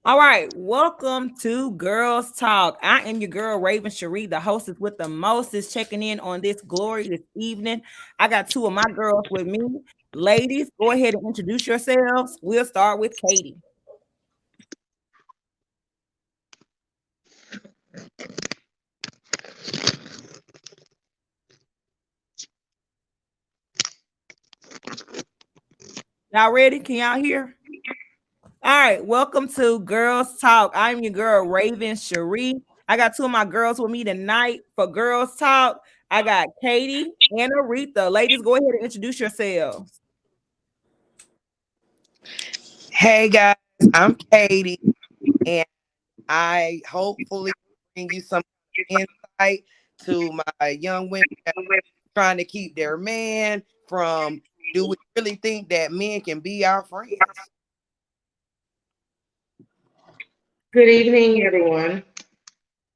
All right, welcome to Girls Talk. I am your girl Raven Cherie, the hostess with the mostest, checking in on this glorious evening. I got two of my girls with me. Ladies, go ahead and introduce yourselves. We'll start with Katie. Y'all ready? Can y'all hear? All right, welcome to Girls Talk. I'm your girl Raven Cherie. I got two of my girls with me tonight for Girls Talk. I got Katie and Aretha. Ladies, go ahead and introduce yourselves. Hey guys, I'm Katie, and I hopefully bring you some insight to my young women that are trying to keep their man from. Do we really think that men can be our friends? Good evening, everyone.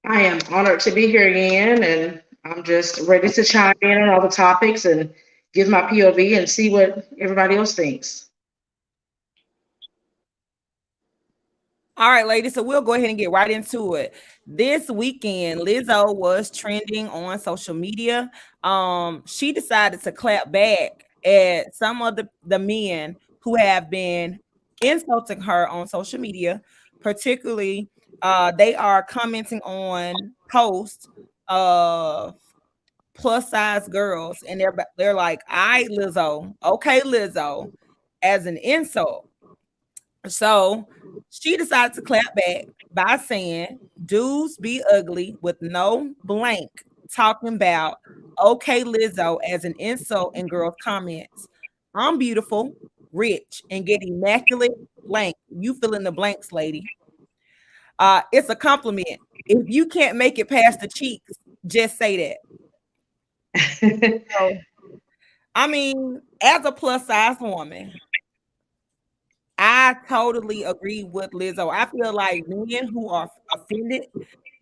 I am honored to be here again, and I'm just ready to chime in on all the topics and give my POV and see what everybody else thinks. All right, ladies. So we'll go ahead and get right into it. This weekend, Lizzo was trending on social media. She decided to clap back at some of the men who have been insulting her on social media. Particularly, they are commenting on posts of plus size girls, and they're like, "I Lizzo, okay Lizzo," as an insult. So she decided to clap back by saying, dudes be ugly with no blank, talking about okay Lizzo as an insult in girls' comments. I'm beautiful, rich, and get immaculate blank. You fill in the blanks, lady. It's a compliment. If you can't make it past the cheeks, just say that. So, I mean, as a plus size woman, I totally agree with Lizzo. I feel like men who are offended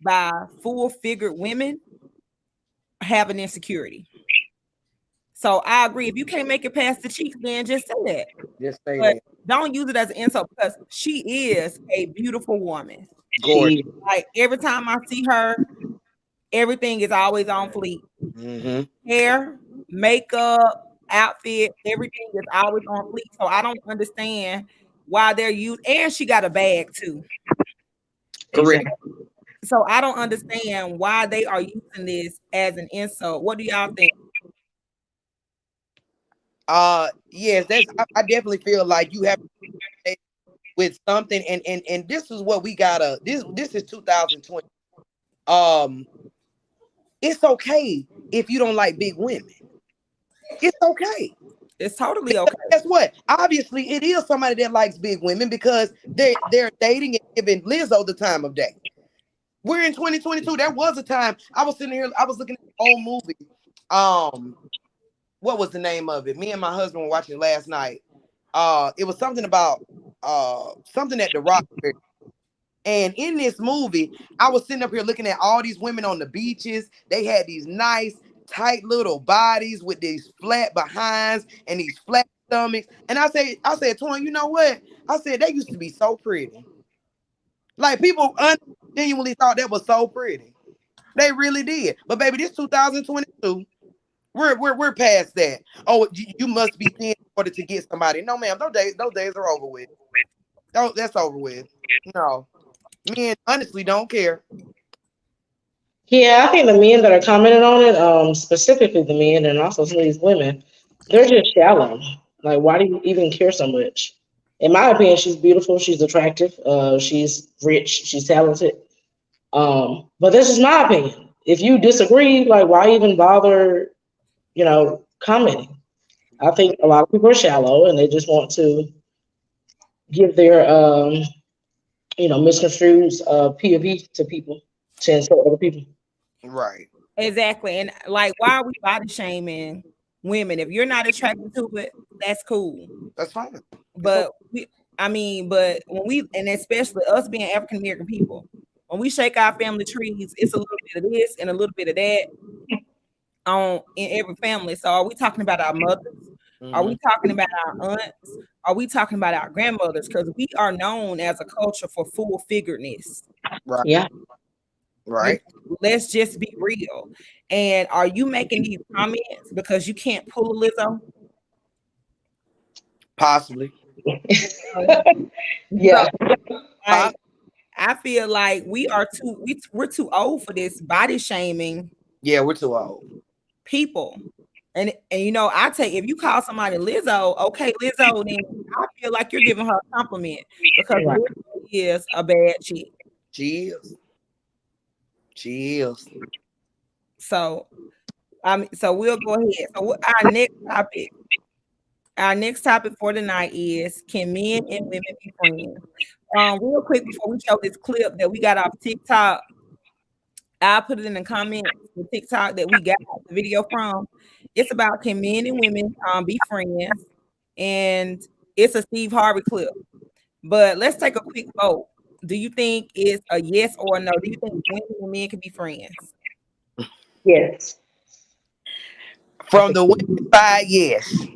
by full figured women have an insecurity. So I agree. If you can't make it past the cheeks, then just say that. Just say But that. don't use it as an insult because she is a beautiful woman. Gorgeous. She, Like every time I see her, everything is always on fleek. Mm-hmm. Hair, makeup, outfit, everything is always on fleek. So I don't understand why they're used. And she got a bag too. Correct. exactly. So I don't understand why they are using this as an insult. What do y'all think? Yes, I definitely feel like you have to say with something, and this is what we gotta. This is 2020. Um, it's okay if you don't like big women. It's okay. It's totally okay. Guess what? Obviously, it is somebody that likes big women because they're dating and giving Lizzo the time of day. We're in 2022. There was a time I was sitting here, I was looking at an old movie. Um, what was the name of it? Me and my husband were watching last night. It was something about something at the Rock. And in this movie, I was sitting up here looking at all these women on the beaches. They had these nice, tight little bodies with these flat behinds and these flat stomachs. And I said, Twin, you know what? I said they used to be so pretty. Like people genuinely thought that was so pretty. They really did. But baby, this 2022, we're past that. Oh, you must be thin in order to get somebody. No, ma'am, those days are over with. That's over with. No. Men honestly don't care. Yeah, I think the men that are commenting on it, specifically the men and also some of these women, they're just shallow. Like, why do you even care so much? In my opinion, she's beautiful, she's attractive, she's rich, she's talented. But this is my opinion. If you disagree, like, why even bother, commenting? I think a lot of people are shallow and they just want to give their misconstrued POV to people to insult other people. Right. Exactly. And like, why are we body shaming women? If you're not attracted to it, that's cool. That's fine. It's okay. But but when we, and especially us being African American people, when we shake our family trees, it's a little bit of this and a little bit of that on in every family. So are we talking about our mothers? Are Hmm. we talking about our aunts? are we talking about our grandmothers? Because we are known as a culture for full figuredness. Right. Yeah. Right. Let's just be real. And are you making these comments because you can't pull a Lizzo? Possibly. Yeah. Like, I feel like we're too old for this body shaming Yeah, we're too old. people. And you know, if you call somebody Lizzo, okay, Lizzo, then I feel like you're giving her a compliment because Right. Lizzo is a bad chick. She is. She is. So so we'll go ahead. So our next topic for tonight is, can men and women be friends? Real quick before we show this clip that we got off TikTok, I'll put it in the comments, the TikTok that we got the video from. It's about, can men and women be friends? And it's a Steve Harvey clip. But let's take a quick vote. Do you think it's a yes or a no? Do you think women and men can be friends? Yes. From the women's side, yes.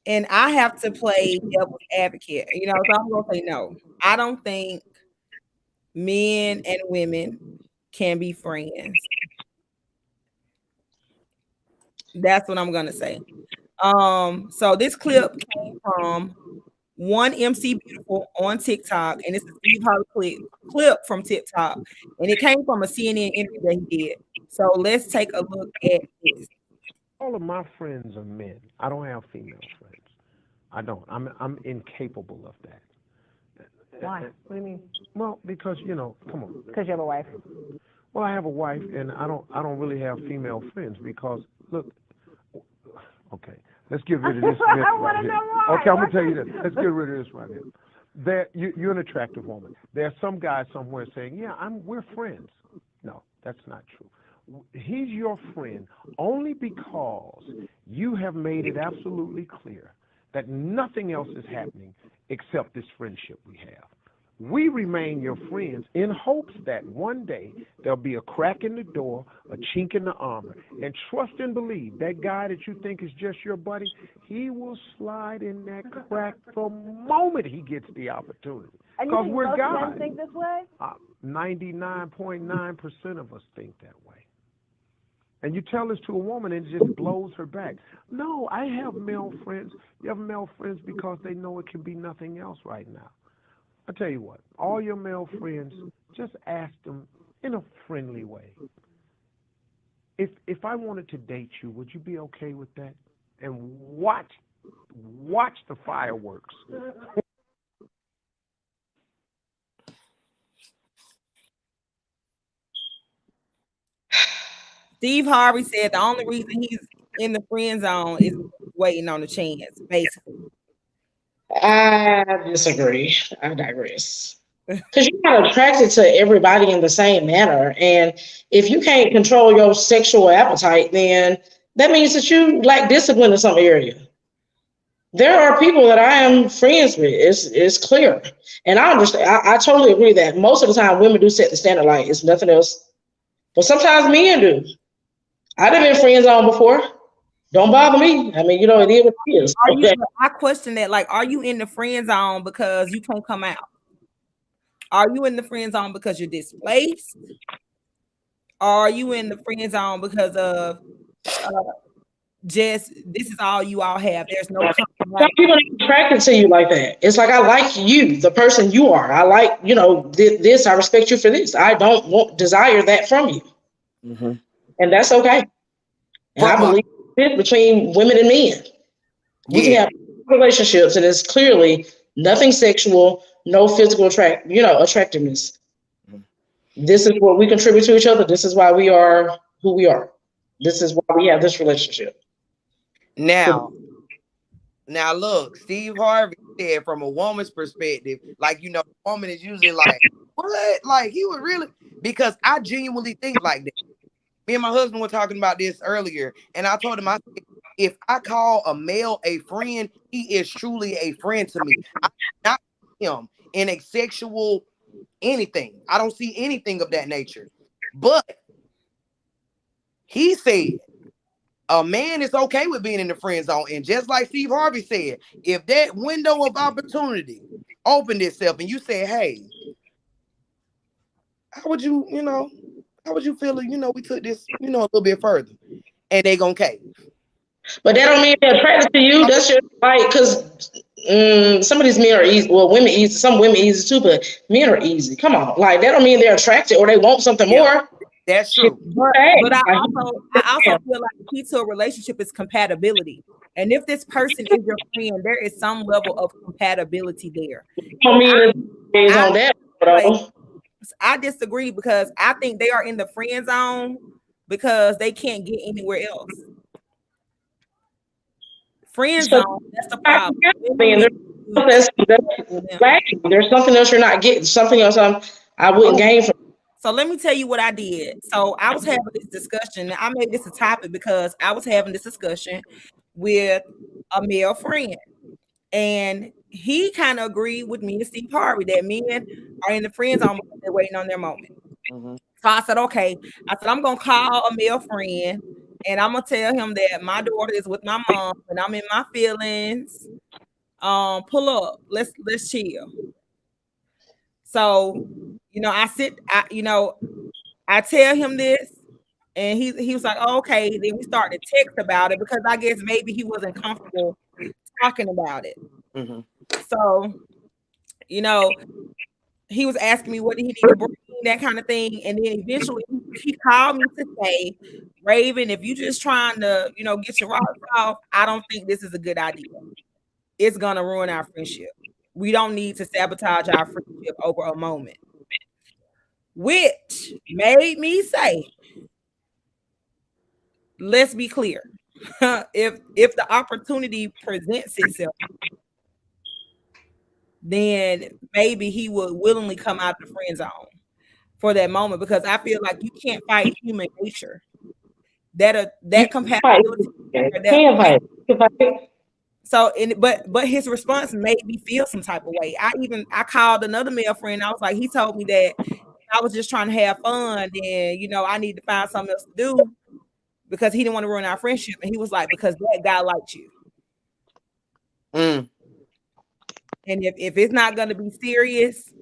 And I have to play devil's advocate, you know, so I'm gonna say no. I don't think men and women can be friends. That's what I'm gonna say. So this clip came from one MC Beautiful on TikTok, and it's a Steve Harvey clip from TikTok, and it came from a CNN interview that he did. So let's take a look at this. All of my friends are men. I don't have female friends. I don't. I'm incapable of that. Why? What do you mean? Well, because come on. Because you have a wife. Well, I have a wife, and I don't really have female friends because look. Okay, let's get rid of this. I want to know why. Okay, I'm gonna tell you this. Let's get rid of this right here. You're an attractive woman. There's some guy somewhere saying, "Yeah, we're friends." No, that's not true. He's your friend only because you have made it absolutely clear that nothing else is happening except this friendship we have. We remain your friends in hopes that one day there'll be a crack in the door, a chink in the armor, and trust and believe that guy that you think is just your buddy, he will slide in that crack the moment he gets the opportunity. And you Because think we're most guys. men think this way? 99.9% of us think that way. And you tell this to a woman and it just blows her back. No, I have male friends. You have male friends because they know it can be nothing else right now. I tell you what, all your male friends, just ask them in a friendly way. If I wanted to date you, would you be okay with that? And watch the fireworks. Steve Harvey said the only reason he's in the friend zone is waiting on the chance, basically. I disagree. I digress. Because you're not attracted to everybody in the same manner. And if you can't control your sexual appetite, then that means that you lack discipline in some area. There are people that I am friends with. It's clear. And I understand. I totally agree that most of the time women do set the standard like it's nothing else. But sometimes men do. I've been friend zone before. Don't bother me. I mean, it is what it is. I question that. Like, are you in the friend zone because you can't come out? Are you in the friend zone because you're displaced? Or are you in the friend zone because of just this is all you all have? There's no some people are attracted to you like that. It's like, I like you, the person you are. I like, this. I respect you for this. I don't desire that from you. Mm-hmm. And that's okay. And I believe it's between women and men. You can have relationships, and it's clearly nothing sexual, no physical attractiveness. Mm-hmm. This is what we contribute to each other. This is why we are who we are. This is why we have this relationship. Now look, Steve Harvey said from a woman's perspective, the woman is usually like, what? Like, he would really, because I genuinely think like that. Me and my husband were talking about this earlier, and I told him, I said, if I call a male a friend, he is truly a friend to me. I not him in a sexual anything. I don't see anything of that nature. But he said A man is okay with being in the friend zone. And just like Steve Harvey said, if that window of opportunity opened itself and you say, hey, how would you, how would you feel if, we took this, a little bit further? And they gonna cave. But that don't mean they're attracted to you. That's just like, because some of these men are easy. Well, women easy. Some women easy too, but men are easy. Come on, like that don't mean they're attracted or they want something more. That's true. But I also feel like the key to a relationship is compatibility. And if this person is your friend, there is some level of compatibility there. I mean, it's on that. I disagree because I think they are in the friend zone because they can't get anywhere else. Friend zone, that's the problem. There's something else you're not getting. Something else I wouldn't gain from. So let me tell you what I did. So I was having this discussion. I made this a topic because I was having this discussion with a male friend. And he kind of agreed with me and Steve Harvey that men are in the friend zone, they're waiting on their moment. Mm-hmm. So I said, okay. I said, I'm going to call a male friend and I'm going to tell him that my daughter is with my mom and I'm in my feelings. Pull up. Let's chill. So, I tell him this and he was like, oh, okay. Then we start to text about it because I guess maybe he wasn't comfortable talking about it. Mm-hmm. So, he was asking me what did he need to bring, that kind of thing. And then eventually he called me to say, Raven, if you just trying to, get your rocks off, I don't think this is a good idea. It's going to ruin our friendship. We don't need to sabotage our friendship over a moment. Which made me say, let's be clear. If the opportunity presents itself, then maybe he would willingly come out of the friend zone for that moment because I feel like you can't fight human nature. That compatibility. So, but his response made me feel some type of way. I called another male friend. I was like, he told me that I was just trying to have fun, and I need to find something else to do because he didn't want to ruin our friendship. And he was like, because that guy liked you. Mm. And if it's not going to be serious,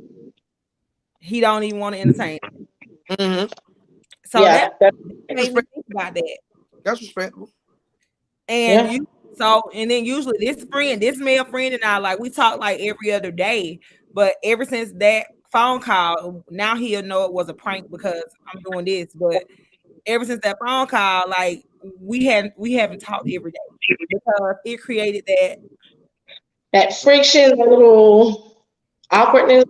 he don't even want to entertain it. Mm-hmm. So that made me think about that. That's respectable. And and then usually this male friend and I, like, we talk like every other day, but ever since that phone call, now he'll know it was a prank because I'm doing this. But ever since that phone call, like we haven't talked every day because it created that friction, a little awkwardness.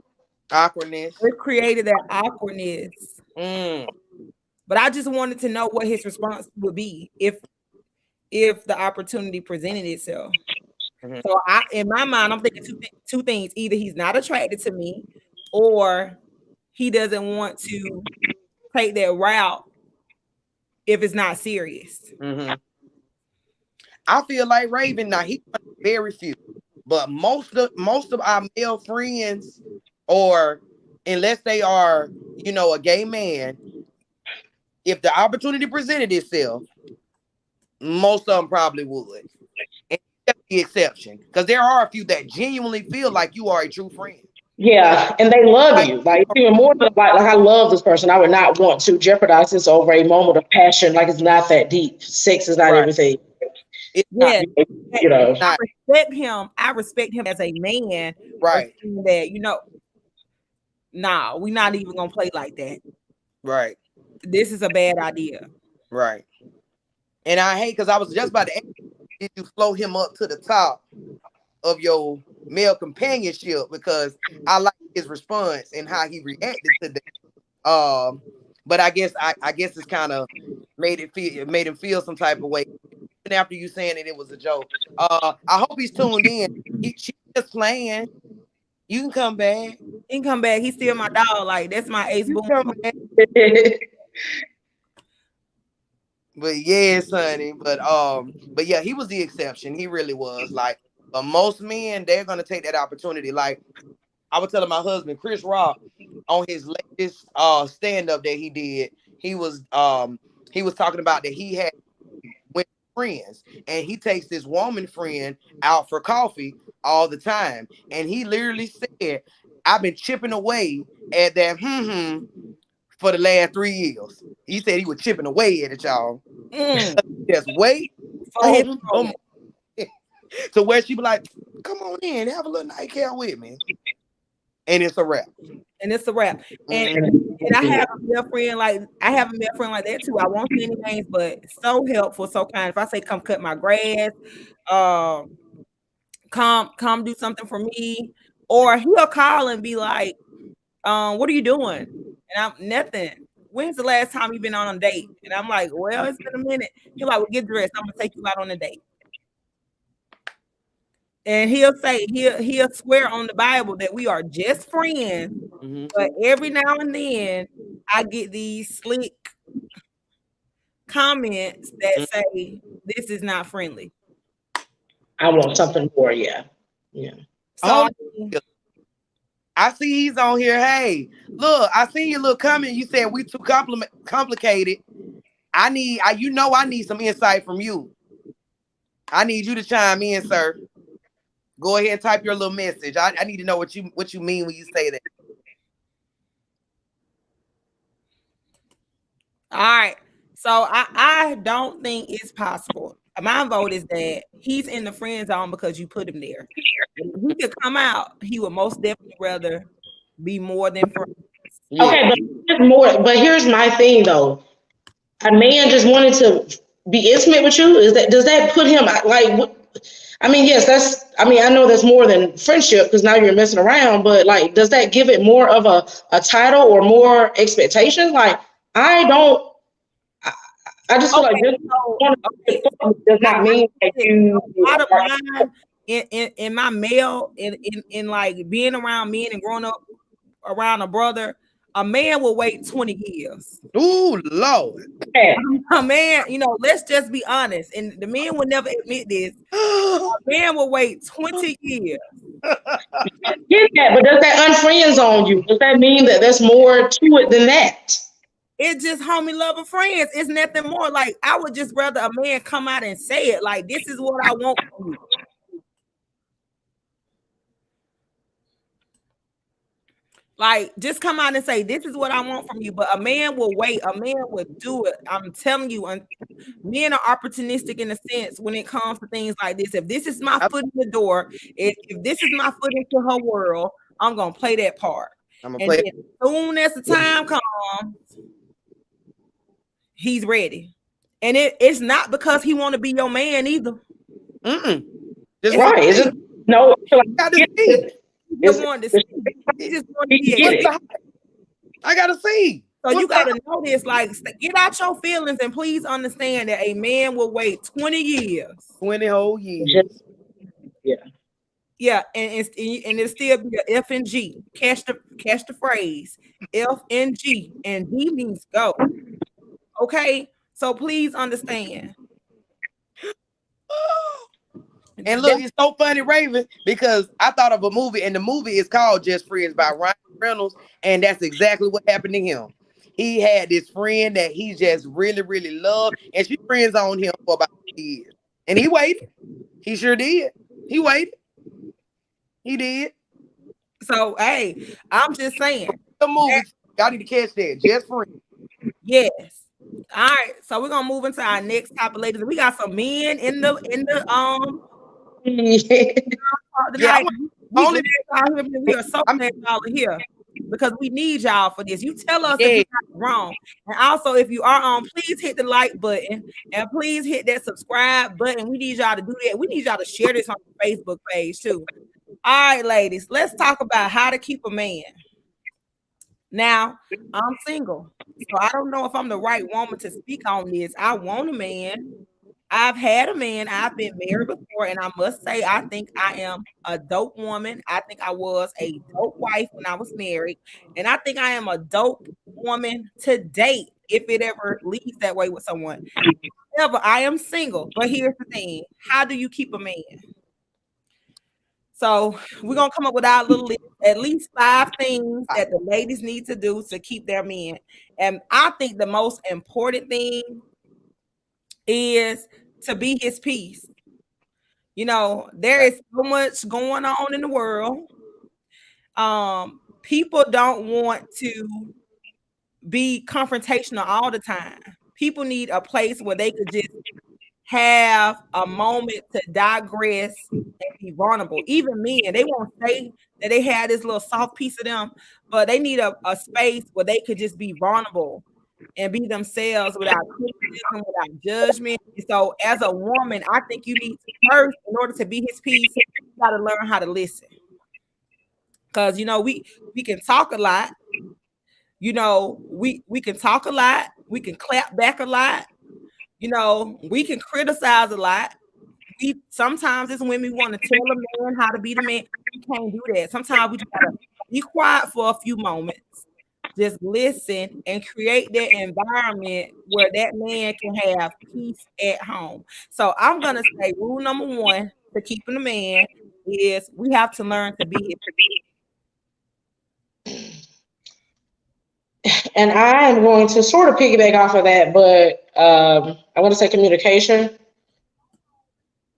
It created that awkwardness. Mm. But I just wanted to know what his response would be if the opportunity presented itself. Mm-hmm. So in my mind, I'm thinking two things. Either he's not attracted to me or he doesn't want to take that route if it's not serious. Mm-hmm. I feel like Raven, now he's very few, but most of our male friends, or unless they are, a gay man, if the opportunity presented itself, most of them probably would. And that's the exception, because there are a few that genuinely feel like you are a true friend. Yeah, and they love you. Like, even more than like I love this person. I would not want to jeopardize this over a moment of passion. Like, it's not that deep. Sex is not everything. I respect him. I respect him as a man. Right. That, nah, we're not even gonna play like that. Right. This is a bad idea. Right. And I hate, because I was just about to ask, did you float him up to the top of your male companionship? Because I like his response and how he reacted to that. But I guess it's kind of made him feel some type of way. And after you saying it was a joke. I hope he's tuned in. She's just playing. You can come back. He can come back. He's still my dog. Like, that's my ace boom. But yes, honey. But yeah, he was the exception. He really was. Like, but most men, they're gonna take that opportunity. Like, I was telling my husband, Chris Rock, on his latest stand-up that he did, he was talking about that he had, when friends, and he takes this woman friend out for coffee all the time. And he literally said, I've been chipping away at that for the last 3 years. He said he was chipping away at it, y'all. Just wait For his on to where she be like, come on in, have a little nightcap with me. And it's a wrap. And it's a wrap. And I have a male friend like that too. I won't say any names, but so helpful, so kind. If I say come cut my grass, come do something for me, or he'll call and be like, what are you doing? And I'm nothing. When's the last time you've been on a date? And I'm like, well, it's been a minute. He's like, well, get dressed. I'm gonna take you out on a date. And he'll say, he'll swear on the Bible that we are just friends, but every now and then I get these slick comments that say this is not friendly. I want something more, yeah. So I see he's on here. Hey, look, I see your little comment. You said we too complicated. I need some insight from you. I need you to chime in, sir. Go ahead and type your little message. I need to know what you mean when you say that. all right. So I don't think it's possible. My vote is that he's in the friend zone because you put him there. If he could come out, he would most definitely rather be more than friends. Yeah. Okay, but here's my thing though. A man just wanted to be intimate with you. Does that put him like? I mean, yes, I know that's more than friendship because now you're messing around, but like, does that give it more of a title or more expectations? Like, I just feel like this does not mean that you. Bottom line, in my male, in like being around men and growing up around a brother, a man will wait 20 years. Ooh, Lord. A man, let's just be honest. And the men will never admit this. A man will wait 20 years. Get that, but does that unfriend zone you? Does that mean that there's more to it than that? It's just homie loving friends. It's nothing more. Like, I would just rather a man come out and say it. Like, this is what I want from you. Like, just come out and say, this is what I want from you. But a man will wait. A man will do it. I'm telling you, men are opportunistic in a sense when it comes to things like this. If this is my foot in the door, if this is my foot into her world, I'm going to play that part. I'm going to play. As soon as the time comes, he's ready. And it's not because he want to be your man either. Just right. Is it? No. He just want to see. I gotta see. So you gotta know this. Like, get out your feelings and please understand that a man will wait 20 years. 20 whole years. Yeah, and it'll still be a F and G. Catch the phrase. F and G, and D means go. Okay, so please understand. And look, it's so funny, Raven, because I thought of a movie, and the movie is called Just Friends by Ryan Reynolds, and that's exactly what happened to him. He had this friend that he just really, really loved, and she friends on him for about 2 years. And he waited. He sure did. He waited. He did. So, hey, I'm just saying. The movie, y'all need to catch that. Just Friends. Yes. All right, so we're gonna move into our next topic, ladies. We got some men in the Yeah, we are so glad y'all are here because we need y'all for this. You tell us if you're wrong, and also if you are on, please hit the like button and please hit that subscribe button. We need y'all to do that. We need y'all to share this on the Facebook page too. All right, ladies, let's talk about how to keep a man. Now, I'm single, so I don't know if I'm the right woman to speak on this. I want a man. I've had a man. I've been married before, and I must say, I think I am a dope woman. I think I was a dope wife when I was married, and I think I am a dope woman to date if it ever leads that way with someone. However, I am single, but here's the thing. How do you keep a man? So we're going to come up with our little list, at least 5 things that the ladies need to do to keep their men. And I think the most important thing is to be his peace. You know, there is so much going on in the world. People don't want to be confrontational all the time. People need a place where they could just have a moment to digress and be vulnerable. Even men, they won't say that they had this little soft piece of them, but they need a space where they could just be vulnerable and be themselves without criticism, without judgment. And so, as a woman, I think you need to first, in order to be his peace, you got to learn how to listen. Because you know, we can talk a lot. You know, we can talk a lot. We can clap back a lot. You know, we can criticize a lot. We sometimes as women want to tell a man how to be the man. We can't do that. Sometimes we just gotta be quiet for a few moments, just listen and create that environment where that man can have peace at home. So I'm gonna say rule number one for keeping a man is we have to learn to be his. And I am going to sort of piggyback off of that, but I want to say communication. You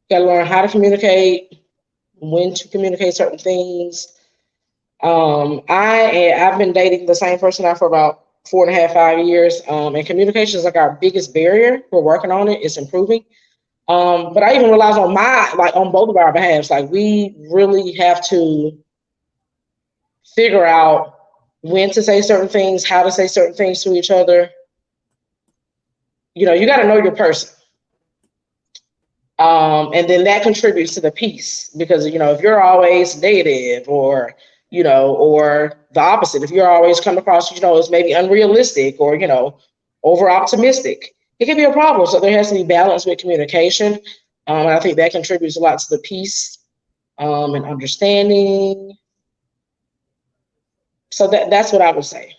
got to learn how to communicate, when to communicate certain things. I've been dating the same person now for about 4.5, 5 years, and communication is like our biggest barrier. We're working on it; it's improving. But I even realize on both of our behalves, like we really have to figure out when to say certain things, how to say certain things to each other. You know, you got to know your person. And then that contributes to the peace because, you know, if you're always negative or, you know, or the opposite, if you're always coming across, you know, as maybe unrealistic or, you know, over optimistic, it can be a problem. So there has to be balance with communication. And I think that contributes a lot to the peace and understanding. So that's what I would say.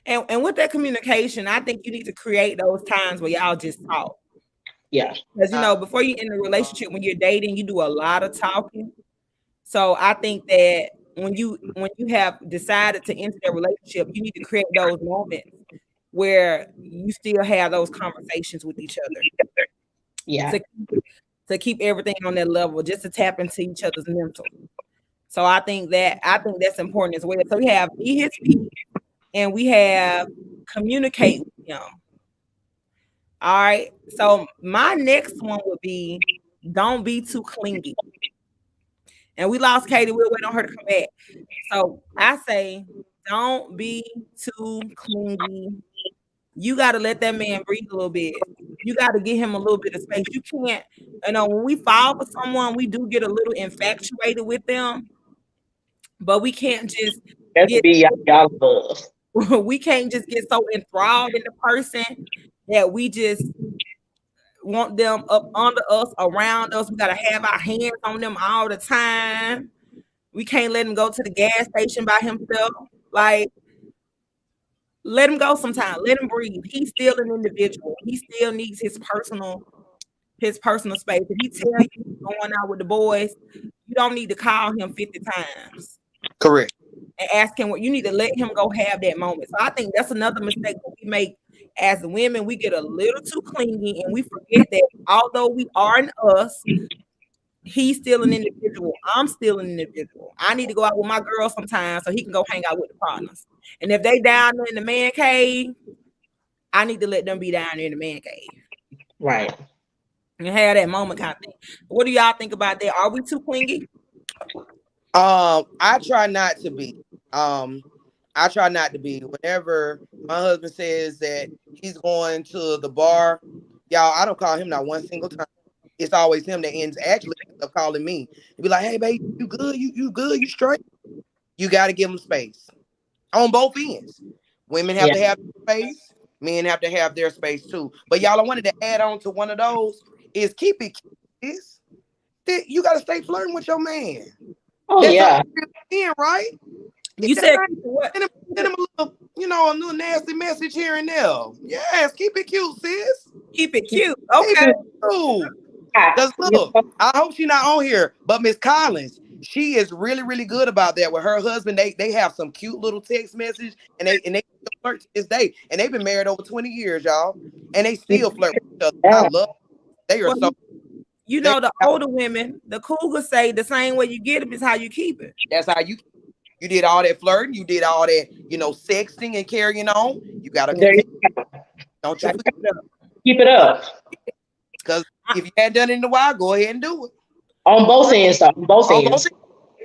And with that communication, I think you need to create those times where y'all just talk. Yeah. Because, you know, before you end a relationship, when you're dating, you do a lot of talking. So I think that when you have decided to enter that relationship, you need to create those moments where you still have those conversations with each other. Yeah. To keep everything on that level, just to tap into each other's mental. So I think that's important as well. So we have be his peace and we have communicate with him. All right. So my next one would be don't be too clingy. And we lost Katie. We'll wait on her to come back. So I say don't be too clingy. You got to let that man breathe a little bit. You got to give him a little bit of space. You can't, you know, when we fall for someone, we do get a little infatuated with them. But we can't just we can't just get so enthralled in the person that we just want them up under us, around us. We gotta have our hands on them all the time. We can't let him go to the gas station by himself. Like, let him go sometime. Let him breathe. He's still an individual. He still needs his personal space. If he tell you he's going out with the boys, you don't need to call him 50 times. Correct. And ask him what you need to let him go have that moment. So I think that's another mistake that we make as women. We get a little too clingy and we forget that although we are in us, he's still an individual. I'm still an individual. I need to go out with my girl sometimes so he can go hang out with the partners. And if they down there in the man cave, I need to let them be down there in the man cave. Right. And have that moment kind of thing. What do y'all think about that? Are we too clingy? I try not to be. I try not to be. Whenever my husband says that he's going to the bar, y'all, I don't call him not one single time. It's always him that ends actually up calling me. He'd be like, "Hey, babe, you good? You good? You straight?" You got to give him space on both ends. Women have to have space. Men have to have their space too. But y'all, I wanted to add on to one of those is keep it cute. You got to stay flirting with your man. Oh, that's yeah. In, right? You said what? Send him a little, a little nasty message here and there. Yes, keep it cute, sis. Keep it cute. Okay. Because look, I hope she's not on here, but Miss Collins, she is really, really good about that. With her husband, they have some cute little text message, and they flirt to this day, and they've been married over 20 years, y'all, and they still flirt with each other. I love. They are Well, so. you know, the older women, the cougars say the same way you get them is how you keep it. That's how you did all that flirting. You did all that, sexting and carrying on. You gotta There you continue. go. Don't you Gotta forget. keep it up. Keep it up Because if you hadn't done it in a while, go ahead and do it. on both ends, though. On both On both ends.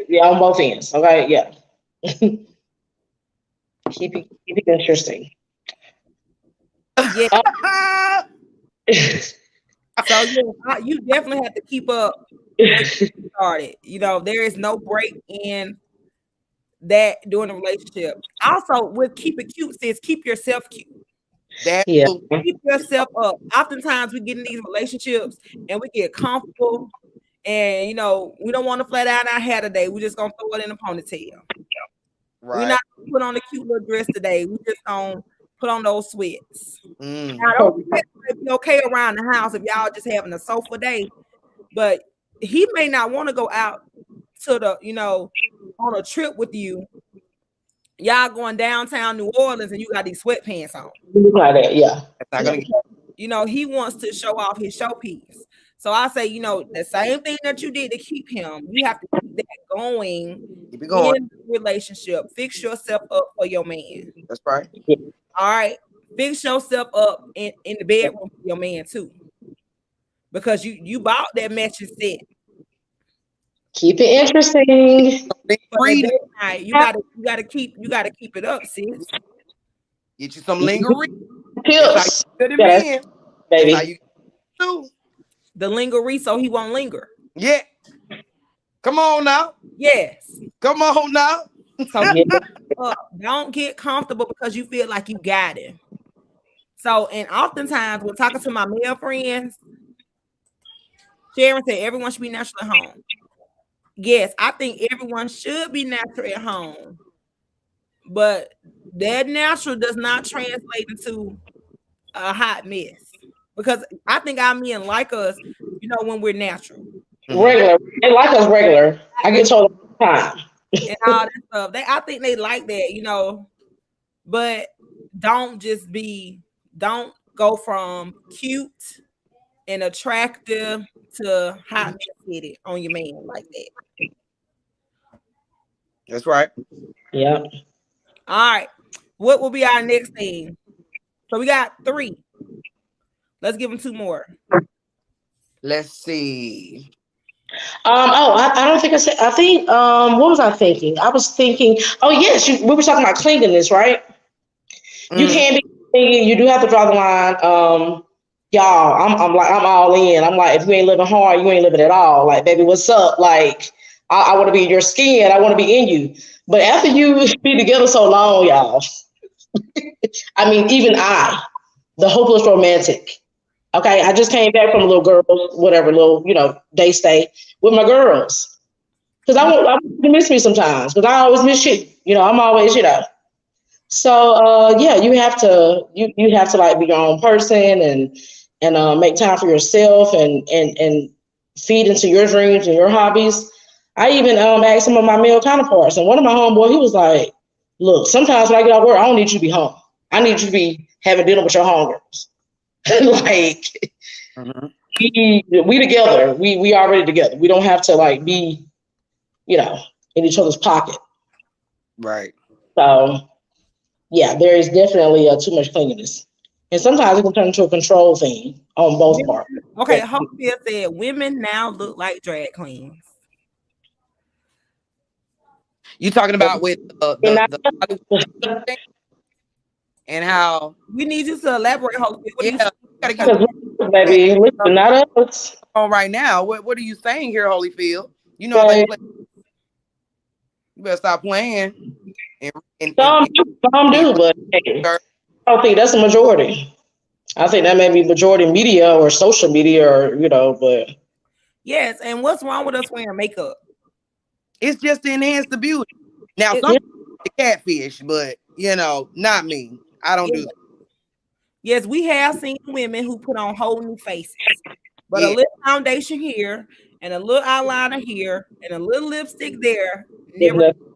Yeah, on both ends. Okay, yeah. keep it interesting. Yeah. Yeah. So you definitely have to keep up what you started. There is no break in that during the relationship. Also, with keep it cute, sis, keep yourself cute. Yeah. Keep yourself up. Oftentimes we get in these relationships and we get comfortable and we don't want to flat out our hair today. We're just gonna throw it in a ponytail. Right. We're not gonna put on a cute little dress today. We just gonna put on those sweats. Mm. Now, those sweats might be okay around the house if y'all just having a sofa day, but he may not want to go out to the on a trip with you. Y'all going downtown New Orleans and you got these sweatpants on. Like that, yeah. That's not gonna get. He wants to show off his showpiece. So I say, the same thing that you did to keep him, you have to keep that going. Keep it going. In the relationship. Fix yourself up for your man. That's right. All right. Fix yourself up in the bedroom for your man too. Because you bought that matching set. Keep it interesting. You gotta keep it up, sis. Get you some lingering. Pills. Good Yes, man. baby. That's how you do. The lingerie so he won't linger. Yeah. Come on now. Yes. Come on now. So don't get comfortable because you feel like you got it. So, and oftentimes when talking to my male friends, Sharon said everyone should be natural at home. Yes, I think everyone should be natural at home, but that natural does not translate into a hot mess because I think our men like us, when we're natural. Regular. They like us regular. I get told all the time. And all that stuff. I think they like that, but don't go from cute and attractive to hot mess on your man like that. That's right. Yeah. All right. What will be our next thing? So we got 3. Let's give them 2 more. Let's see. I don't think I said. I think. What was I thinking? I was thinking. Oh yes, we were talking about cleanliness, right? You can't be clingy. You do have to draw the line. Y'all, I'm all in. I'm like, if you ain't living hard, you ain't living at all. Like, baby, what's up? Like, I want to be in your skin. I want to be in you. But after you be together so long, y'all, I mean, even the hopeless romantic. Okay, I just came back from a little day stay with my girls. Because I want you to miss me sometimes. Because I always miss you. I'm always, So you have to like be your own person and make time for yourself and feed into your dreams and your hobbies. I even asked some of my male counterparts, and one of my homeboys, he was like, "Look, sometimes when I get out of work, I don't need you to be home. I need you to be having dinner with your homegirls." Like, we together. We already together. We don't have to like be, in each other's pocket. Right. So, yeah, there is definitely too much cleanliness. And sometimes it can turn into a control thing on both parts. Okay, Hopefield said women now look like drag queens. You talking about with the and how we need you to elaborate, Hopefield. Gotta get baby, listen, not us. On right now. What are you saying here, Holyfield? You know, you better stop playing. Some do, but hey, I don't think that's the majority. I think that may be majority media or social media, or but yes. And what's wrong with us wearing makeup? It's just to enhance the beauty. Now, some the catfish, but not me. I don't do that. Yes, we have seen women who put on whole new faces, but a little foundation here and a little eyeliner here and a little lipstick there.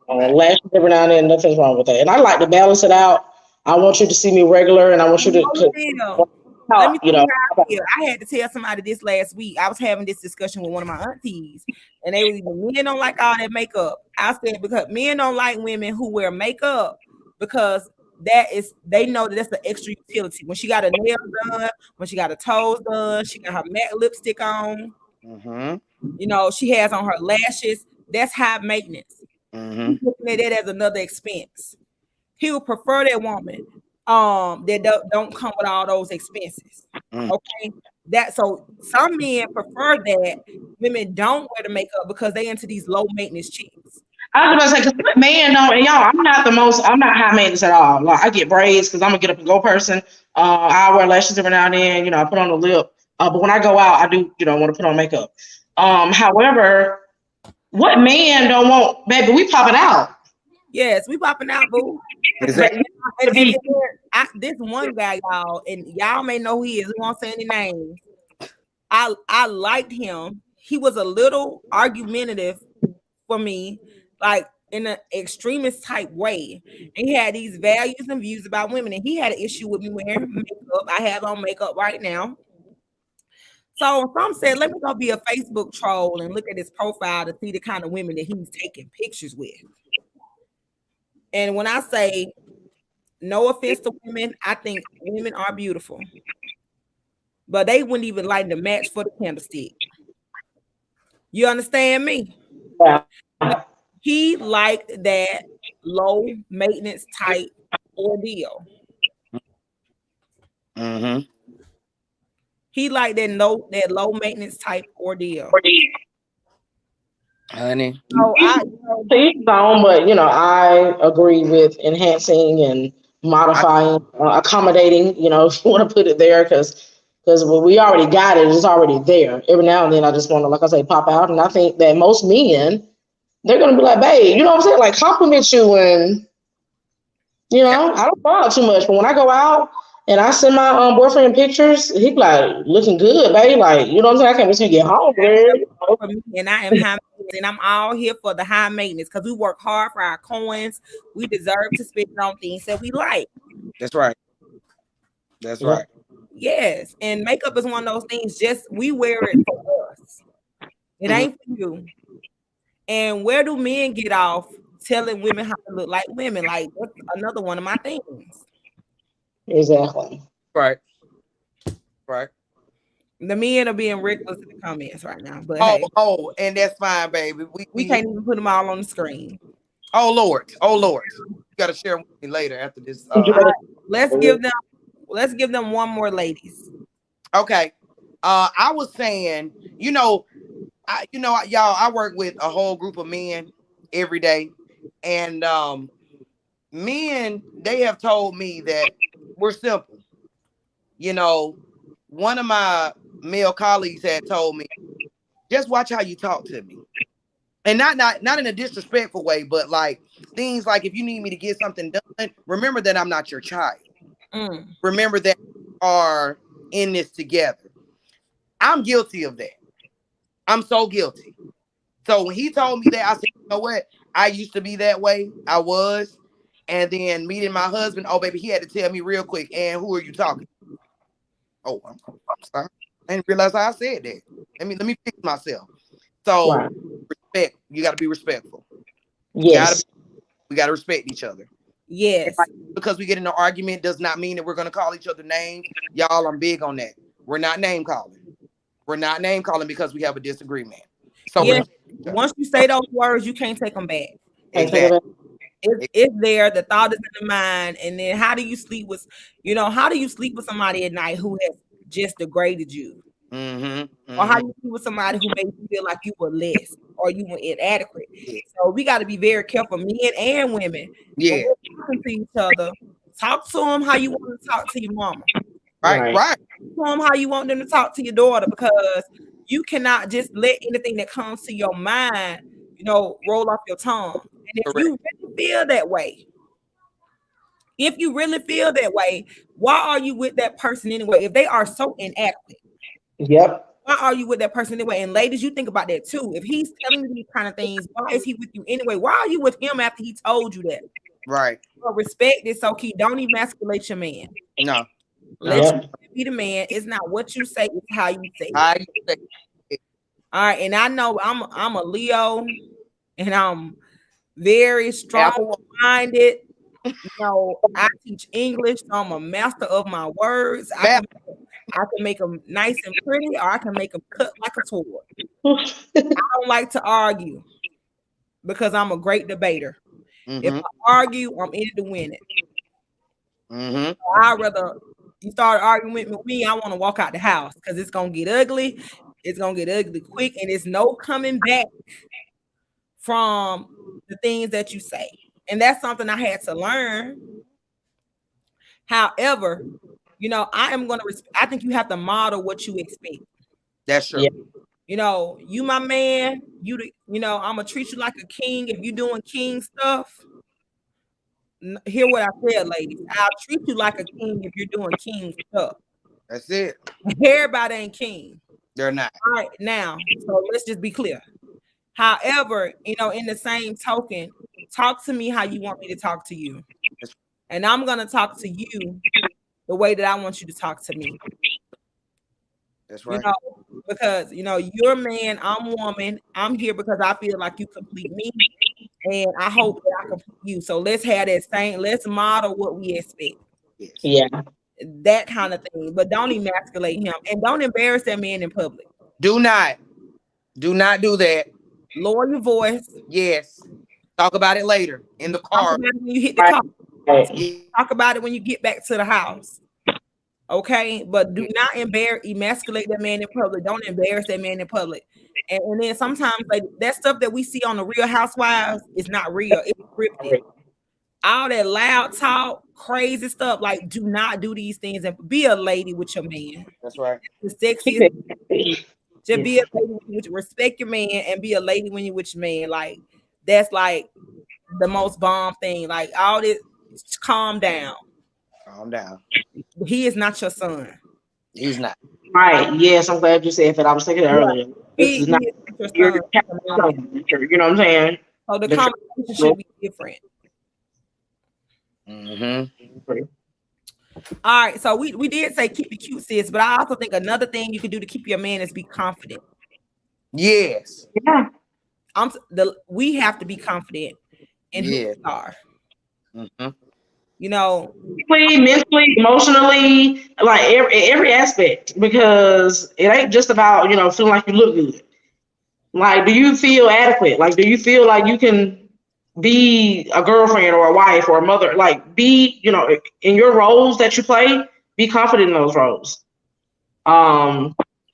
Lashes every now and then, nothing's wrong with that. And I like to balance it out. I want you to see me regular, and I want you to Let me you tell know. you how I feel. I had to tell somebody this last week. I was having this discussion with one of my aunties, and they were even, men don't like all that makeup. I said, because men don't like women who wear makeup because that is, they know that that's an extra utility. When she got her nails done, when she got her toes done, she got her matte lipstick on. Mm-hmm. You know, she has on her lashes. That's high maintenance. Mm-hmm. He's looking at that as another expense. He would prefer that woman that don't come with all those expenses. Mm. Okay, that, so some men prefer that women don't wear the makeup because they into these low maintenance chicks. I was about to say, because man, no, and y'all, I'm not high maintenance at all. Like, I get braids because I'm a get up and go person. I wear lashes every now and then, you know, I put on a lip. But when I go out, I do, you know, want to put on makeup. However, what man don't want, baby, we pop it out. Yes, we popping out, boo. Exactly. This one guy, y'all, and y'all may know who he is. We won't say any names. I liked him. He was a little argumentative for me, like in an extremist type way. And he had these values and views about women, and he had an issue with me wearing makeup. I have on makeup right now. So some said, let me go be a Facebook troll and look at his profile to see the kind of women that he's taking pictures with. And when I say, no offense to women, I think women are beautiful, but they wouldn't even like the match for the candlestick. You understand me? Yeah. He liked that low maintenance type ordeal. Mm-hmm. He liked that low maintenance type ordeal. Honey. So To each his own, but you know, I agree with enhancing and modifying, accommodating. You know, if you want to put it there, because when we already got it, it's already there. Every now and then, I just want to, like I say, pop out, and I think that most men, they're gonna be like, "Babe, you know what I'm saying? Like, compliment you, and you know, I don't go out too much, but when I go out and I send my boyfriend pictures, he be like, looking good, babe. Like, you know what I'm saying? I can't wait till you get home, girl. and I am high maintenance, and I'm all here for the high maintenance because we work hard for our coins. We deserve to spend it on things that we like. That's right. That's right. Yes, and makeup is one of those things. Just we wear it for us. It ain't for you. And where do men get off telling women how to look like women? Like, that's another one of my things. Exactly. Right. Right. The men are being reckless in the comments right now, but And that's fine, baby. we can't even put them all on the screen. Oh Lord. You gotta share with me later after this. Let's give them one more, ladies. Okay. I was saying, y'all, I work with a whole group of men every day, and men, they have told me that we're simple. You know, one of my male colleagues had told me, just watch how you talk to me. And not in a disrespectful way, but like things like, if you need me to get something done, remember that I'm not your child. Remember that we are in this together. I'm guilty of that. I'm so guilty. So when he told me that, I said, you know what? I used to be that way. I was. And then meeting my husband, oh, baby, he had to tell me real quick, and who are you talking to? Oh, I'm sorry. I didn't realize how I said that. Let me fix myself. So respect. You got to be respectful. Yes. We got to respect each other. Yes. Because we get in an argument does not mean that we're going to call each other names. Y'all, I'm big on that. We're not name calling. We're not name calling because we have a disagreement. So yes, once you say those words, you can't take them back. Exactly. It's there. The thought is in the mind. And then how do you sleep with somebody at night who has just degraded you? Mm-hmm. Or how do you sleep with somebody who made you feel like you were less or you were inadequate? So we got to be very careful, men and women. Yeah. Talking to each other. Talk to them how you want to talk to your mama. Right. Talk to them how you want them to talk to your daughter, because you cannot just let anything that comes to your mind, roll off your tongue. And if you really feel that way, why are you with that person anyway? If they are so inadequate, why are you with that person anyway? And ladies, you think about that too. If he's telling you these kind of things, why is he with you anyway? Why are you with him after he told you that? Right. Respect is so key. Don't emasculate your man. No. Let Yep. your man be the man. It's not what you say, it's how you say it. How you say it. All right, and I know I'm a Leo, and I'm very strong minded. You know, I teach English, so I'm a master of my words. I can make them nice and pretty, or I can make them cut like a sword. I don't like to argue because I'm a great debater. If I argue, I'm in it to win it. I'd rather you start arguing with me. I want to walk out the house because it's gonna get ugly. It's gonna get ugly quick, and there's no coming back from the things that you say. And that's something I had to learn. However, you know, I think you have to model what you expect. That's true. Yeah. You know, you my man, you know, I'm gonna treat you like a king if you doing king stuff. Hear what I said, ladies. I'll treat you like a king if you're doing king stuff. That's it. Everybody ain't king. They're not. All right, now, so let's just be clear. However, you know, in the same token, talk to me how you want me to talk to you. And I'm going to talk to you the way that I want you to talk to me. That's right. You know, because, you know, you're man, I'm woman. I'm here because I feel like you complete me. And I hope that I complete you. So let's have that same, let's model what we expect. Yeah. That kind of thing. But don't emasculate him. And don't embarrass that man in public. Do not do that. Lower your voice. Yes. Talk about it later in the car. Talk about it when you hit the car. Talk about it when you get back to the house. Okay, but do not emasculate that man in public. Don't embarrass that man in public. And then sometimes like that stuff that we see on the Real Housewives is not real. It's scripted. All that loud talk, crazy stuff. Like, do not do these things and be a lady with your man. That's right. The sexiest. Just be a lady, respect your man, and be a lady when you're with your man. Like that's like the most bomb thing. Like all this, calm down. Calm down. He is not your son. He's not. Right. Yes, I'm glad you said that. I was thinking earlier. This is not your son. son. You know what I'm saying? So the conversation should be different. All right, so we did say keep it cute, sis, but I also think another thing you can do to keep your man is be confident. Yes. Yeah. We have to be confident in who we are. You know, mentally, emotionally, like every aspect, because it ain't just about, you know, feeling like you look good. Like, do you feel adequate? Like, do you feel like you can be a girlfriend or a wife or a mother? Like, be, you know, in your roles that you play, be confident in those roles.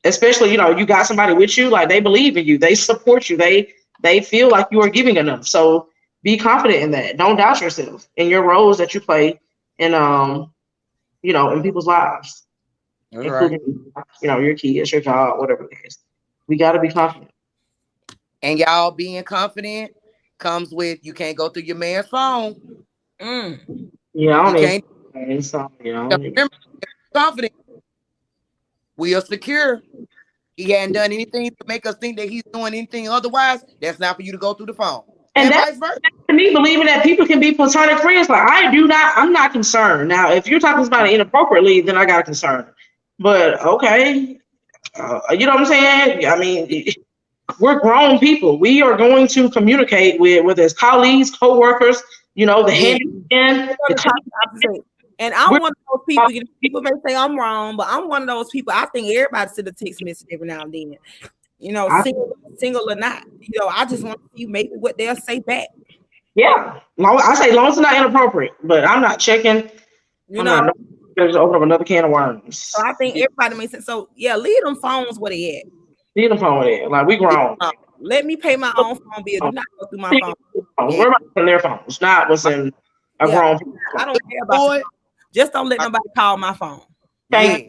Especially, you know, you got somebody with you, like they believe in you, they support you, they feel like you are giving enough. So be confident in that. Don't doubt yourself in your roles that you play in, you know, in people's lives, including, you know, your kids, your job, whatever it is. We got to be confident. And y'all being confident comes with you can't go through your man's phone. Yeah, I don't remember, confident. We are secure. He hadn't done anything to make us think that he's doing anything otherwise. That's not for you to go through the phone. And vice versa. To me, believing that people can be platonic friends, like I'm not concerned. Now, if you're talking about it inappropriately, then I got a concern. But okay, you know what I'm saying? I mean, we're grown people. We are going to communicate with his colleagues, co-workers, you know, the handyman. And I'm one of those people, you know, people may say I'm wrong, but I'm one of those people. I think everybody send a text message every now and then. You know, single or not. You know, I just want to see maybe what they'll say back. Yeah. I say long as it's not inappropriate, but I'm not checking. You know, just open up another can of worms. So I think everybody makes it. So yeah, leave them phones where they at. Leave them phone there. Like, we grown. Let me pay my own phone bill. Do not go through my phone. We're about their phones, not what's in a grown people. I don't care about it. Just don't let nobody call my phone. Yeah.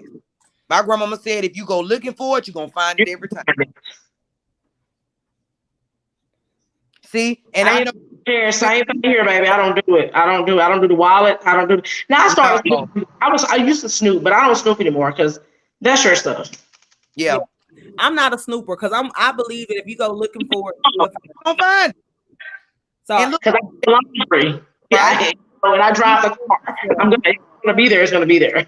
My grandmama said if you go looking for it, you're gonna find it every time. See, and I know same thing here, baby. I don't do it. I don't do the wallet. I don't do it. Now I used to snoop, but I don't snoop anymore because that's your stuff. Yeah. I'm not a snooper because I believe that if you go looking for it, you'll find. So because I'm free. Yeah, when I drive the car, I'm gonna be there. It's gonna be there.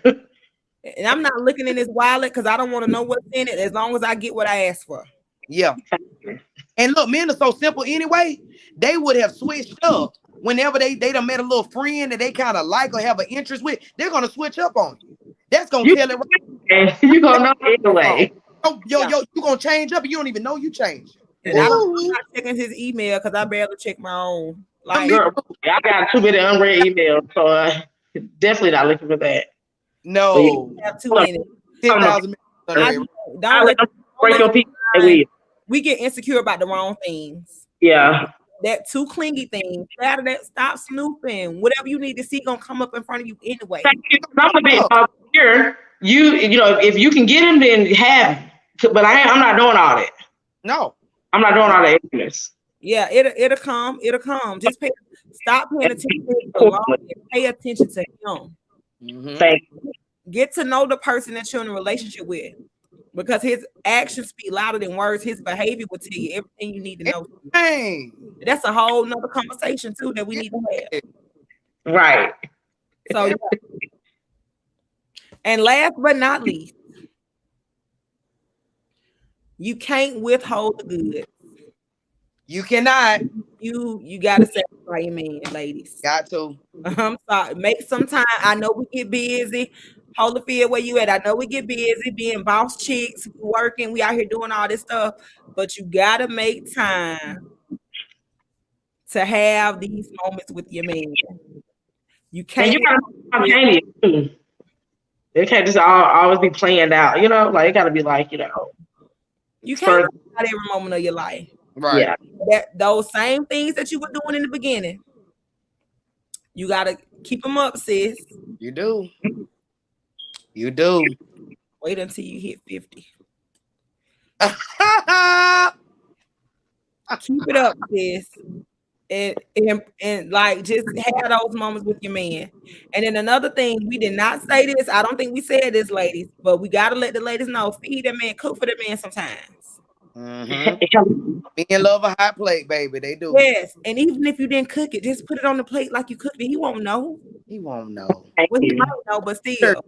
And I'm not looking in his wallet because I don't want to know what's in it as long as I get what I asked for. Yeah. And look, men are so simple anyway. They would have switched up whenever they done met a little friend that they kind of like or have an interest with. They're gonna switch up on you. That's gonna You- tell it right. You gonna know anyway. You gonna change up and you don't even know you changed. And I'm not checking his email because I barely check my own. Like, Girl, I got too many unread emails, so definitely not looking for that. No. I have too many. 10,000 Don't I let, break your peace. we get insecure about the wrong things. Yeah. That too clingy thing. That stop snooping. Whatever you need to see gonna come up in front of you anyway. Some of it here, you know, if you can get him, then have him. But I'm not doing all that. No. I'm not doing all that ignorance. Yeah, it'll come. It'll come. Just stop paying attention to the wrong and pay attention to him. Mhm. Thank you. Get to know the person that you're in a relationship with. Because his actions speak louder than words. His behavior will tell you everything you need to know. Hey. That's a whole nother conversation too that we need to have. Right. So, yeah. And last but not least, you can't withhold the good. You cannot. You gotta satisfy your man, ladies. Got to. I'm sorry. Make some time. I know we get busy. Holyfield, where you at? I know we get busy being boss chicks, working. We out here doing all this stuff, but you gotta make time to have these moments with your man. You And can't. you gotta be spontaneous too. It can't just always be planned out, you know, like it gotta be like, you know. You can't do that every moment of your life. Right. Yeah. That those same things that you were doing in the beginning, you gotta keep them up, sis. You do. You do. Wait until you hit 50. Keep it up, sis. And like just have those moments with your man. And then another thing, we did not say this. I don't think we said this, ladies, but we gotta let the ladies know. Feed that man, cook for the man sometimes. Mm-hmm. Men love a hot plate, baby. They do. Yes, and even if you didn't cook it, just put it on the plate like you cooked it. He won't know. He won't know. Well, he might know, but still.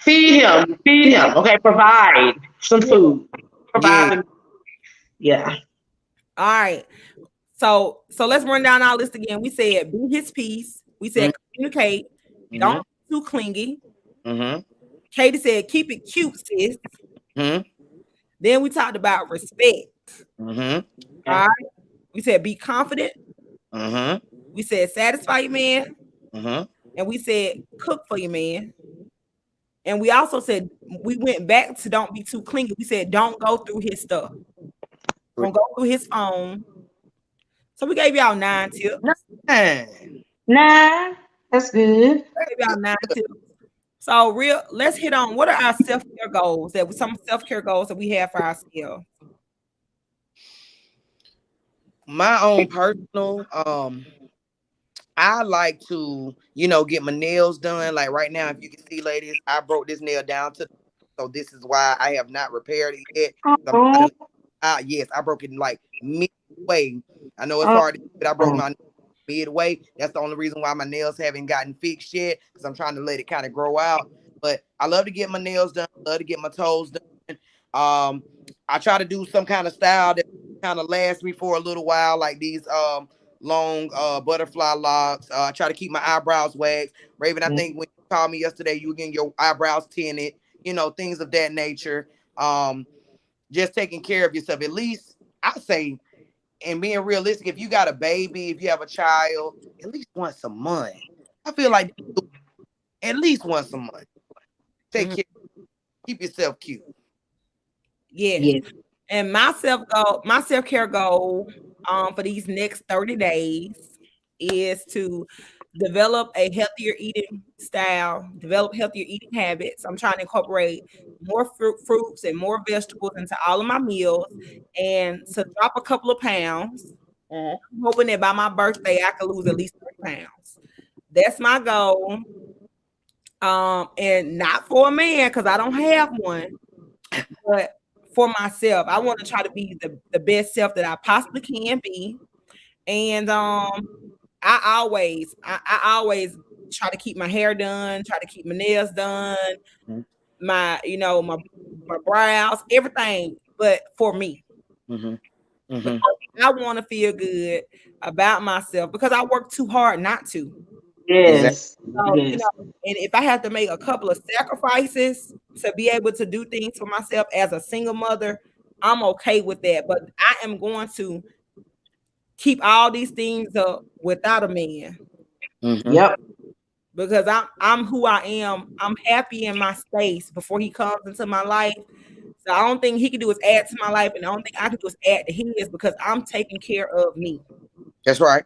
Feed him. Okay, provide some food. Provide. Yeah. All right. So let's run down our list again. We said be his peace. We said communicate. Don't be too clingy. Katie said keep it cute, sis. Then we talked about respect. All right. We said be confident. We said satisfy your man. And we said cook for your man. And we also said we went back to don't be too clingy. We said don't go through his stuff. Don't go through his phone. So we gave y'all 9 tips. Nah, that's good. Gave y'all 9 tips. So let's hit on what are our self-care goals some self-care goals that we have for ourselves. My own personal, I like to, get my nails done. Like right now, if you can see, ladies, I broke this nail down so this is why I have not repaired it yet. Yes, I broke it like midway. I know it's hard, but I broke my midway. That's the only reason why my nails haven't gotten fixed yet, because I'm trying to let it kind of grow out. But I love to get my nails done. I love to get my toes done. I try to do some kind of style that kind of lasts me for a little while, like these long butterfly locks. I try to keep my eyebrows waxed. Raven, I think when you called me yesterday, you were getting your eyebrows tinted, things of that nature. Just taking care of yourself. At least I say, and being realistic, if you got a baby, if you have a child, at least once a month. I feel like at least once a month. Take care. Keep yourself cute. Yes. And my self-care goal for these next 30 days is to develop a healthier eating style, develop healthier eating habits. I'm trying to incorporate more fruits and more vegetables into all of my meals and to drop a couple of pounds. I'm hoping that by my birthday, I can lose at least 3 pounds. That's my goal. And not for a man, because I don't have one, but for myself. I want to try to be the best self that I possibly can be. And I always try to keep my hair done, try to keep my nails done. my brows, everything, but for me. I want to feel good about myself because I work too hard not to. Yes. So, Yes. and if I have to make a couple of sacrifices to be able to do things for myself as a single mother, I'm okay with that. But I am going to keep all these things up without a man Yep. because I'm who I am. I'm happy in my space before he comes into my life. So the only thing he can do is add to my life, and the only thing I can do is add to his because I'm taking care of me. That's right.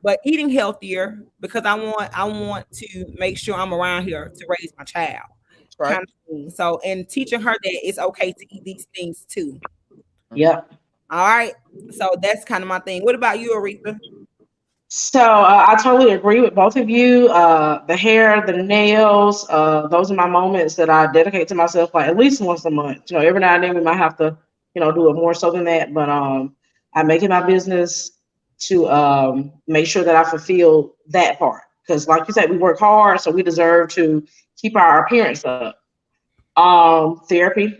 But eating healthier because I want to make sure I'm around here to raise my child. That's right. Kind of thing. So and teaching her that it's okay to eat these things too. Yep. All right. So that's kind of my thing. What about you, Aretha? So I totally agree with both of you. The hair, the nails, those are my moments that I dedicate to myself, like at least once a month. Every now and then we might have to, do it more so than that. But I make it my business to make sure that I fulfill that part. Because like you said, we work hard, so we deserve to keep our appearance up. Therapy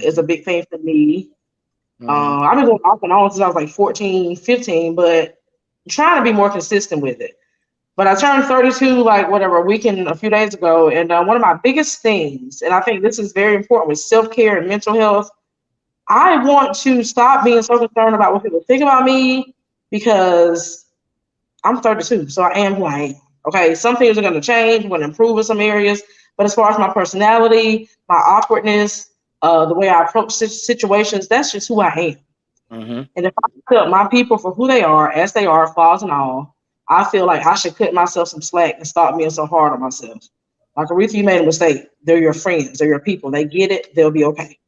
is a big thing for me. I've been going off and on since I was like 14, 15, but trying to be more consistent with it. But I turned 32, like whatever, a few days ago. And one of my biggest things, and I think this is very important with self-care and mental health, I want to stop being so concerned about what people think about me because I'm 32, so I am who I am. Okay, some things are going to change, I'm going to improve in some areas. But as far as my personality, my awkwardness, the way I approach situations, that's just who I am. And if I accept my people for who they are, as they are, flaws and all, I feel like I should cut myself some slack and stop being so hard on myself. Like Aretha, you made a mistake. They're your friends. They're your people. They get it. They'll be okay.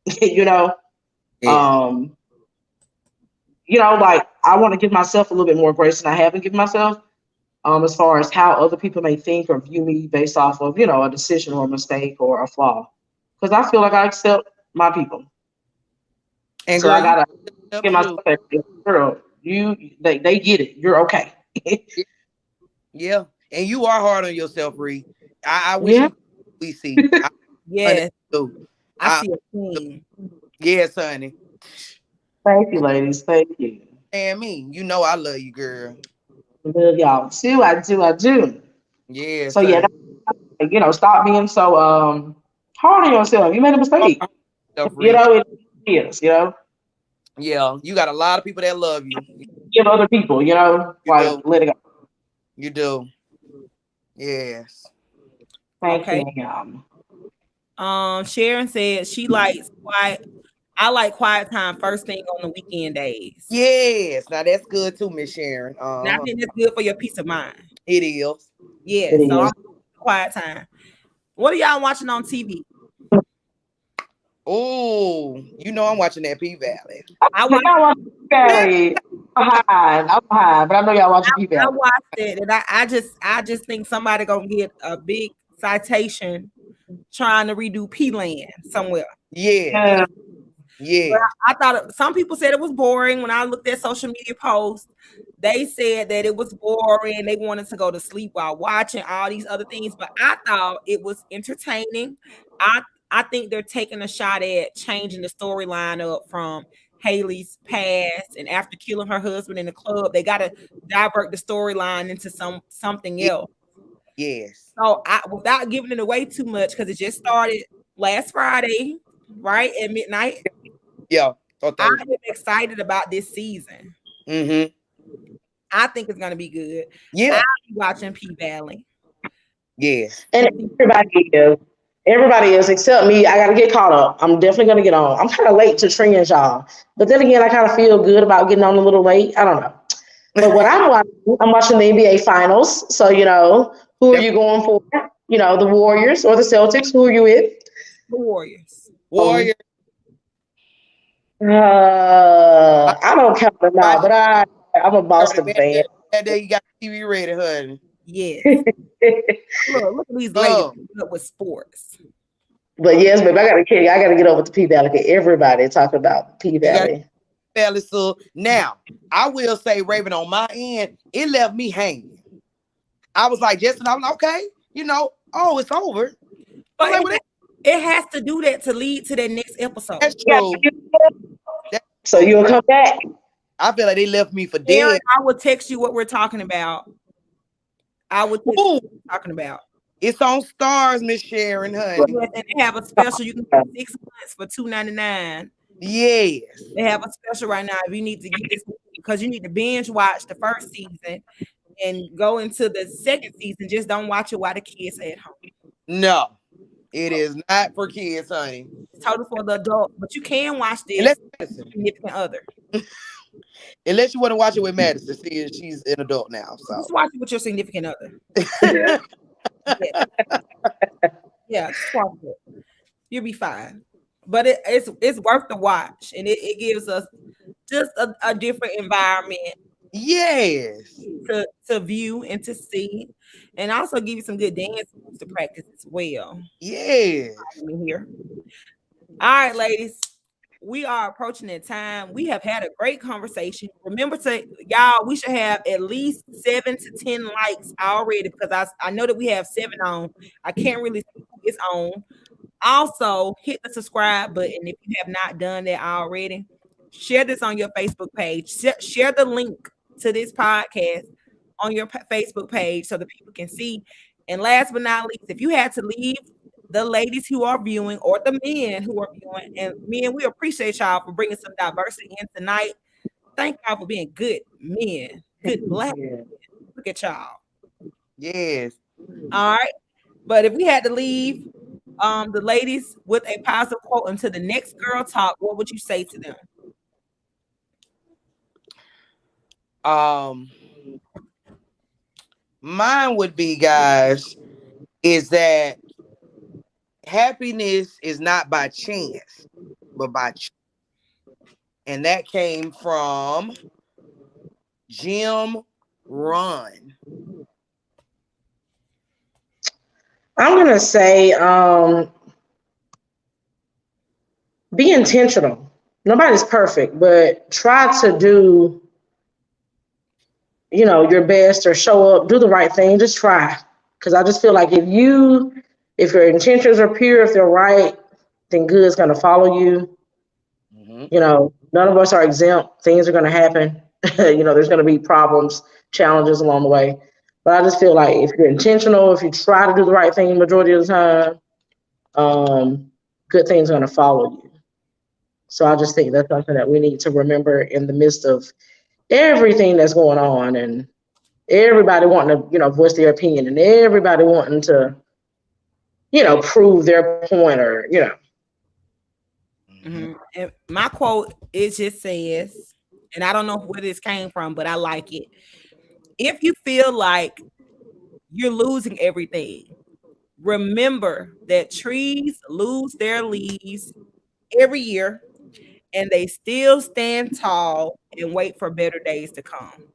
Yeah. Like I want to give myself a little bit more grace than I haven't given myself. As far as how other people may think or view me based off of, a decision or a mistake or a flaw. Because I feel like I accept my people. And so girl, I gotta give myself that, girl, they get it. You're okay. Yeah. And you are hard on yourself, Ree. I wish we see. Yes. I see a thing. Yes, honey. Thank you, ladies. Thank you. And me, I love you, girl. Love y'all too. I do. Yeah. So yeah, stop being so hard on yourself. You made a mistake. It is. Yeah, you got a lot of people that love you. Give other people, let it go. You do. Yes. Thank you. Sharon said she likes quiet. I like quiet time first thing on the weekend days. Yes. Now that's good too, Miss Sharon. Now I think that's good for your peace of mind. It is. Yes. So quiet time. What are y'all watching on TV? Oh, I'm watching that P-Valley. I'm watching P-Valley. I'm behind, but I know y'all watching P-Valley. I watched it, and I just think somebody gonna get a big citation trying to redo P-Land somewhere. Yeah. Yeah. I thought some people said it was boring. When I looked at social media posts, they said that it was boring. They wanted to go to sleep while watching all these other things, but I thought it was entertaining. I think they're taking a shot at changing the storyline up from Haley's past, and after killing her husband in the club, they got to divert the storyline into something else. Yes. So without giving it away too much, because it just started last Friday, right at midnight. Yeah. I'm excited about this season. I think it's gonna be good. Yeah. I'll be watching P-Valley. Yes. And everybody is except me. I gotta get caught up. I'm definitely gonna get on. I'm kind of late to trends, y'all. But then again, I kind of feel good about getting on a little late. I don't know. But what I'm watching the NBA finals. So who are you going for? The Warriors or the Celtics? Who are you with? The Warriors. Warriors. I don't count them out, but I'm a Boston fan. That day you got TV ready, honey. Yes. look at these ladies with sports. But yes, baby, I gotta get over to P-Valley. Everybody talking about P-Valley. So now I will say, Raven, on my end, it left me hanging. I was like, Justin, I'm like, okay, it's over. But like, well, it has to do that to lead to that next episode. that's Yeah, true. so you'll come back. I feel like they left me for Aaron, dead. I will text you what we're talking about. I would text you Ooh, what we're talking about. it's on Stars, Miss Sharon, honey. Yes, and they have a special. You can get 6 months for $2.99. Yes. They have a special right now. If you need to get this, because you need to binge watch the first season and go into the second season. Just don't watch it while the kids are at home. No, it is not for kids, honey. It's total for the adult, but you can watch this Unless, with your significant other. unless you want to watch it with Madison, see, she's an adult now. So Just watch it with your significant other. Yeah, just watch it. You'll be fine. But it's worth the watch, and it gives us just a different environment yes, to view and to see, and also give you some good dance moves to practice as well. yes. Here. All right, ladies. We are approaching that time. We have had a great conversation. Remember y'all, we should have at least 7 to 10 likes already, because I know that we have 7 on. I can't really see who is on. Also, hit the subscribe button if you have not done that already. Share this on your Facebook page. Share the link to this podcast on your Facebook page so that people can see. And last but not least, if you had to leave the ladies who are viewing or the men who are viewing, and men, we appreciate y'all for bringing some diversity in tonight. Thank y'all for being good men, good black men. Look at y'all. Yes. All right. But if we had to leave the ladies with a positive quote into the next girl talk, what would you say to them? Mine would be, guys, is that happiness is not by chance, but by choice. And that came from Jim Rohn. I'm gonna say, be intentional. Nobody's perfect, but try to do, your best, or show up, do the right thing. Just try, because I just feel like if your intentions are pure, if they're right, then good is gonna follow you. Mm-hmm. None of us are exempt. Things are gonna happen. There's gonna be problems, challenges along the way. But I just feel like if you're intentional, if you try to do the right thing the majority of the time, good things are going to follow you. So I just think that's something that we need to remember in the midst of everything that's going on, and everybody wanting to, voice their opinion, and everybody wanting to, prove their point, or, Mm-hmm. And my quote, it just says, and I don't know where this came from, but I like it. If you feel like you're losing everything, remember that trees lose their leaves every year, and they still stand tall and wait for better days to come.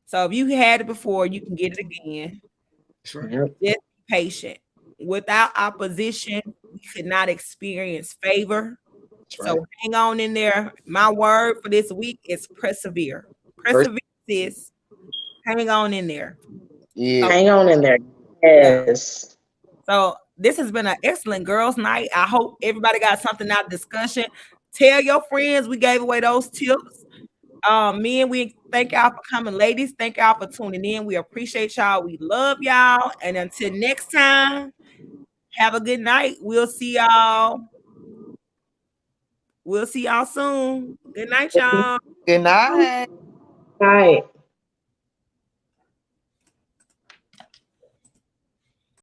So if you had it before, you can get it again. Right. Just be patient. Without opposition, we could not experience favor. Right. So hang on in there. My word for this week is persevere. Persevere, sis. Hang on in there. Yeah. hang on in there. Yes. So this has been an excellent girls' night. I hope everybody got something out of discussion. Tell your friends we gave away those tips. Men, we thank y'all for coming. Ladies, thank y'all for tuning in. We appreciate y'all. We love y'all. And until next time, have a good night. We'll see y'all. We'll see y'all soon. Good night, y'all. Good night. Right.